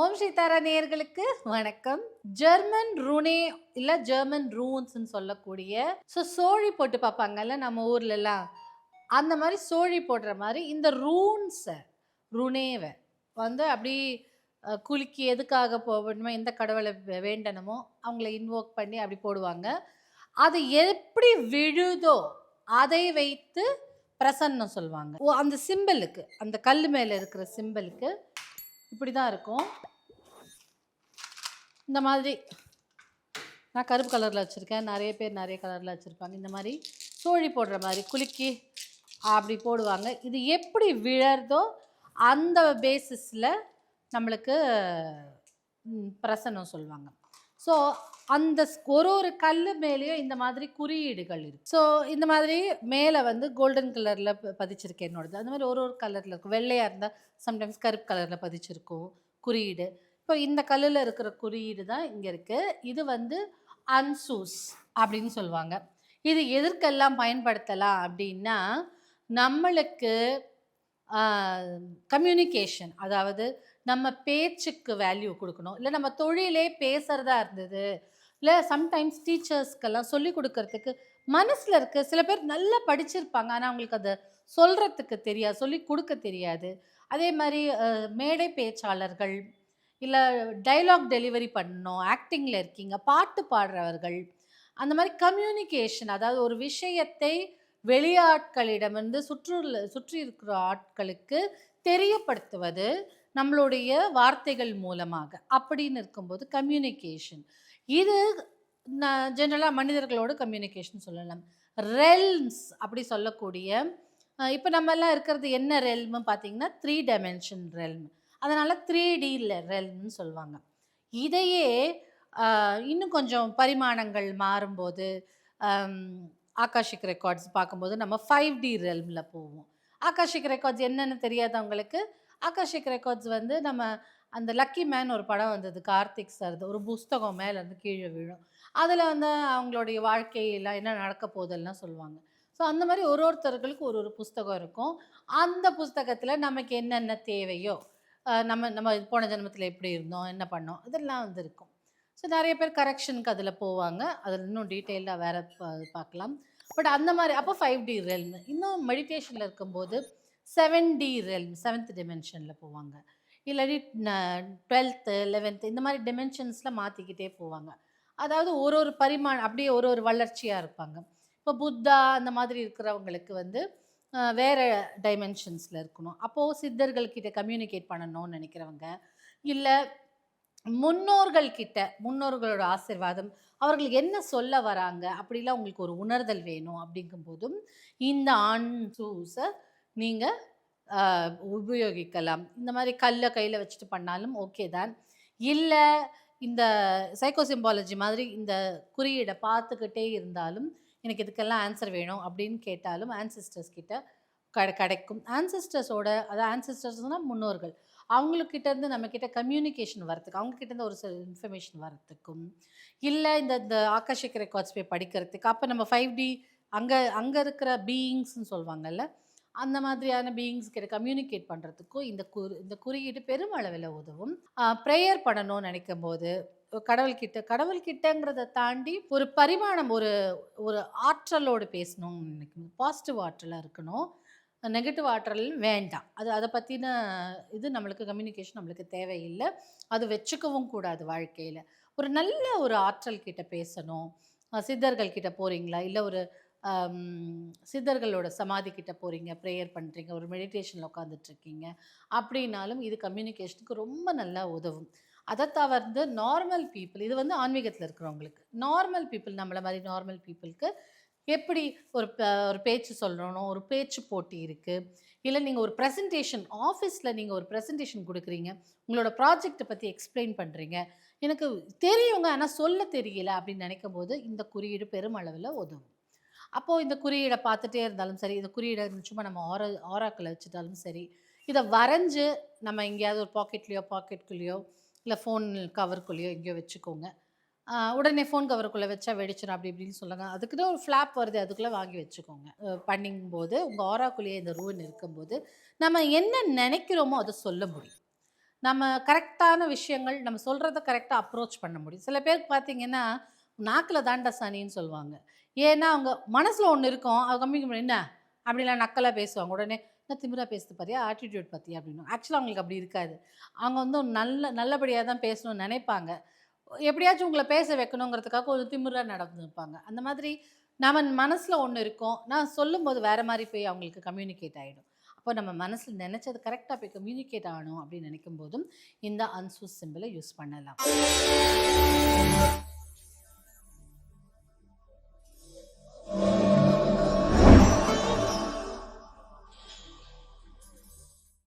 ஓம் சீதாரா நேயர்களுக்கு வணக்கம். ஜெர்மன் ரூனே இல்ல ஜெர்மன் ரூன்ஸ்ன்னு சொல்லக்கூடிய சோழி போட்டு பார்ப்பாங்கல்ல நம்ம ஊர்லலாம். அந்த மாரி சோழி போடுற மாரி இந்த ரூனேவ வந்து அப்படி குலுக்கி எதுக்காக போடணுமோ, எந்த கடவுள வேண்டணுமோ அவங்கள இன்வோக் பண்ணி அப்படி போடுவாங்க. அது எப்படி விழுதோ அதை வைத்து பிரசன்னம் சொல்வாங்க. அந்த சிம்பலுக்கு அந்த கல்லு மேல இருக்கிற சிம்பலுக்கு இப்படி தான் இருக்கும். இந்த மாதிரி நான் கருப்பு கலரில் வச்சுருக்கேன். நிறைய பேர் நிறைய கலரில் வச்சுருப்பாங்க. இந்த மாதிரி சோழி போடுற மாதிரி குலுக்கி அப்படி போடுவாங்க. இது எப்படி விழறதோ அந்த பேசிஸில் நம்மளுக்கு பிரசன்னம் சொல்லுவாங்க. ஸோ அந்த ஒரு கல் மேலேயும் இந்த மாதிரி குறியீடுகள் இருக்குது. ஸோ இந்த மாதிரி மேலே வந்து கோல்டன் கலரில் பதிச்சிருக்கு என்னோடது. அந்த மாதிரி ஒரு ஒரு கலரில் இருக்கும். வெள்ளையாக இருந்தால் சம்டைம்ஸ் கருப்பு கலரில் பதிச்சிருக்கும் குறியீடு. இப்போ இந்த கல்லில் இருக்கிற குறியீடு தான் இங்கே இருக்குது. இது வந்து அன்சூஸ் அப்படின்னு சொல்லுவாங்க. இது எதற்கெல்லாம் பயன்படுத்தலாம் அப்படின்னா, நம்மளுக்கு கம்யூனிகேஷன், அதாவது நம்ம பேச்சுக்கு வேல்யூ கொடுக்கணும், இல்லை நம்ம தொழிலே பேசுகிறதா இருந்தது, இல்லை சம்டைம்ஸ் டீச்சர்ஸ்க்கெல்லாம் சொல்லிக் கொடுக்கறதுக்கு மனசில் இருக்க சில பேர் நல்லா படிச்சிருப்பாங்க, ஆனால் அவங்களுக்கு அதை சொல்கிறதுக்கு தெரியாது, சொல்லி கொடுக்க தெரியாது. அதே மாதிரி மேடை பேச்சாளர்கள், இல்லை டைலாக் டெலிவரி பண்ணணும், ஆக்டிங்கில் இருக்கீங்க, பாட்டு பாடுறவர்கள், அந்த மாதிரி கம்யூனிகேஷன், அதாவது ஒரு விஷயத்தை வெளியாட்களிடமிருந்து சுற்றி இருக்கிற ஆட்களுக்கு தெரியப்படுத்துவது நம்மளுடைய வார்த்தைகள் மூலமாக அப்படின்னு இருக்கும்போது கம்யூனிகேஷன். இது ஜென்ரலாக மனிதர்களோட கம்யூனிகேஷன் சொல்லலாம். ரெல்ம்ஸ் அப்படி சொல்லக்கூடிய இப்போ நம்ம எல்லாம் இருக்கிறது என்ன ரெல்மு பார்த்தீங்கன்னா 3 டைமென்ஷன் ரெல்ம், அதனால் 3D ரெல்ம்னு சொல்லுவாங்க. இதையே இன்னும் கொஞ்சம் பரிமாணங்கள் மாறும்போது ஆகாஷிக் ரெக்கார்ட்ஸ் பார்க்கும்போது நம்ம 5D ரெல்மில் போவோம். ஆகாஷிக் ரெக்கார்ட்ஸ் என்னென்னு தெரியாதவங்களுக்கு, ஆகாஷிக் ரெக்கார்ட்ஸ் வந்து நம்ம அந்த லக்கி மேன் ஒரு படம் வந்தது கார்த்திக் சார்து, ஒரு புஸ்தகம் மேலேருந்து கீழே விழும், அதில் வந்து அவங்களுடைய வாழ்க்கையெல்லாம் என்ன நடக்க போதெல்லாம் சொல்லுவாங்க. ஸோ அந்த மாதிரி ஒருத்தர்களுக்கு ஒரு ஒரு புஸ்தகம் இருக்கும். அந்த புஸ்தகத்தில் நமக்கு என்னென்ன தேவையோ, நம்ம நம்ம போன ஜென்மத்தில் எப்படி இருந்தோம், என்ன பண்ணோம், இதெல்லாம் வந்து இருக்கும். ஸோ நிறைய பேர் கரெக்ஷனுக்கு அதில் போவாங்க, அதில் இன்னும் டீட்டெயிலாக வேறு பார்க்கலாம். பட் அந்த மாதிரி அப்போ 5D ரெல்ம். இன்னும் மெடிடேஷனில் இருக்கும்போது 7D ரெல்ம், 7th டிமென்ஷனில் போவாங்க. இல்லாட்டி 12th 11th இந்த மாதிரி டிமென்ஷன்ஸில் மாற்றிக்கிட்டே போவாங்க. அதாவது ஒரு ஒரு பரிமாணம் அப்படியே ஒரு ஒரு வளர்ச்சியாக இருப்பாங்க. இப்போ புத்தா அந்த மாதிரி இருக்கிறவங்களுக்கு வந்து வேறு டைமென்ஷன்ஸில் இருக்கணும். அப்போது சித்தர்கள்கிட்ட கம்யூனிகேட் பண்ணணும்னு நினைக்கிறவங்க, இல்லை முன்னோர்களோட ஆசீர்வாதம், அவர்கள் என்ன சொல்ல வராங்க அப்படிலாம் உங்களுக்கு ஒரு உணர்தல் வேணும் அப்படிங்கும்போதும் இந்த ஆன்சூஸை நீங்கள் உபயோகிக்கலாம். இந்த மாதிரி கல்லை கையில் வச்சுட்டு பண்ணாலும் ஓகே தான். இல்லை இந்த சைக்கோ சிம்பாலஜி மாதிரி இந்த குறியீடை பார்த்துக்கிட்டே இருந்தாலும் எனக்கு இதுக்கெல்லாம் ஆன்சர் வேணும் அப்படின்னு கேட்டாலும் ஆன்சிஸ்டர்ஸ் கிட்ட கிடைக்கும். ஆன்சிஸ்டர்ஸோட, அதாவது ஆன்சிஸ்டர்ஸ்னால் முன்னோர்கள், அவங்கக்கிட்டேருந்து நம்மக்கிட்ட கம்யூனிகேஷன் வரத்துக்கு, அவங்கக்கிட்டேருந்து ஒரு சில இன்ஃபர்மேஷன் வரத்துக்கும், இல்லை இந்த ஆகாஷிக் ரெக்கார்ட்ஸ் போய் படிக்கிறதுக்கு, அப்போ நம்ம 5D அங்கே இருக்கிற பீயிங்ஸ்ன்னு சொல்லுவாங்கல்ல, அந்த மாதிரியான பீயிங்ஸ் கிட்ட கம்யூனிகேட் பண்ணுறதுக்கும் இந்த குறியீடு பெருமளவில் உதவும். ப்ரேயர் பண்ணணும்னு நினைக்கும் போது கடவுள்கிட்டங்கிறத தாண்டி ஒரு பரிமாணம், ஒரு ஒரு ஆற்றலோடு பேசணும்னு நினைக்கணும். பாசிட்டிவ் ஆற்றலாக இருக்கணும், நெகட்டிவ் ஆற்றல் வேண்டாம். அதை பற்றின இது நம்மளுக்கு கம்யூனிகேஷன் நம்மளுக்கு தேவையில்லை, அது வச்சுக்கவும் கூடாது வாழ்க்கையில். ஒரு நல்ல ஒரு ஆற்றல் கிட்ட பேசணும். சித்தர்கள் கிட்ட போகிறீங்களா, இல்லை ஒரு சித்தர்களோட சமாதி கிட்ட போகிறீங்க, ப்ரேயர் பண்ணுறீங்க, ஒரு மெடிடேஷனில் உட்காந்துட்ருக்கீங்க அப்படின்னாலும் இது கம்யூனிகேஷனுக்கு ரொம்ப நல்லா உதவும். அதை தவிர்த்து நார்மல் பீப்புள், இது வந்து ஆன்மீகத்தில் இருக்கிறவங்களுக்கு, நார்மல் பீப்புள், நம்மளை மாதிரி நார்மல் பீப்புளுக்கு எப்படி ஒரு பேச்சு சொல்லணும், ஒரு பேச்சு போட்டி இருக்குது, இல்லை நீங்கள் ஒரு ப்ரெசன்டேஷன் ஆஃபீஸில் நீங்கள் ஒரு ப்ரெசன்டேஷன் கொடுக்குறீங்க, உங்களோட ப்ராஜெக்டை பற்றி எக்ஸ்பிளைன் பண்ணுறீங்க, எனக்கு தெரியுங்க ஆனால் சொல்ல தெரியல அப்படின்னு நினைக்கும் போது இந்த குறியீடு பெருமளவில் உதவும். அப்போது இந்த குறியீடை பார்த்துட்டே இருந்தாலும் சரி, இந்த குறியீடை சும்மா நம்ம ஆராக்களை வச்சுட்டாலும் சரி, இதை வரைஞ்சி நம்ம எங்கேயாவது ஒரு பாக்கெட்குள்ளேயோ இல்லை ஃபோன் கவருக்குள்ளேயோ எங்கேயோ வச்சுக்கோங்க. உடனே ஃபோன் கவருக்குள்ளே வச்சா வெடிச்சிடும் அப்படி இப்படின்னு சொல்லுங்க, அதுக்குன்னு ஒரு ஃப்ளாப் வருது, அதுக்குள்ளே வாங்கி வச்சுக்கோங்க. பண்ணும்போது உங்கள் ஆராக்குள்ளேயே இந்த ரூன் இருக்கும்போது நம்ம என்ன நினைக்கிறோமோ அதை சொல்ல முடியும். நம்ம கரெக்டான விஷயங்கள் நம்ம சொல்கிறத கரெக்டாக அப்ரோச் பண்ண முடியும். சில பேருக்கு பார்த்தீங்கன்னா, நாக்குல தான்டா சனின்னு சொல்லுவாங்க. ஏன்னா, அவங்க மனசுல ஒண்ணு இருக்கும். அது காமிக்க முடியும். "என்ன?" அப்படிலாம் நக்கலா பேசுவாங்க. உடனே, "என்ன திமிரா பேசுது பாத்தியா? ஆட்டிட்யூட் பாத்தியா?" அப்படின்னுவாங்க. ஆக்சுவலா அவங்களுக்கு அப்படி இருக்காது. அவங்க வந்து நல்லபடியா தான் பேசணும்னு நெனைப்பாங்க. எப்படியாச்சும் உங்கள பேச வைக்கணுங்கிறதுக்காக கொஞ்சம் திமிரா நடந்துப்பாங்க. அந்த மாதிரி நம்ம மனசுல ஒண்ணு இருக்கும். நான் சொல்லும்போது வேற மாரி போய் அவங்களுக்கு கம்யூனிகேட் ஆயிடும். அப்போ நம்ம மனசுல நெனச்சது கரெக்ட்டா போய் கம்யூனிகேட் ஆகணும் அப்படின்னு நெனைக்கும்போதும், இந்த அன்சூஸ் சிம்பல யூஸ் பண்ணலாம்.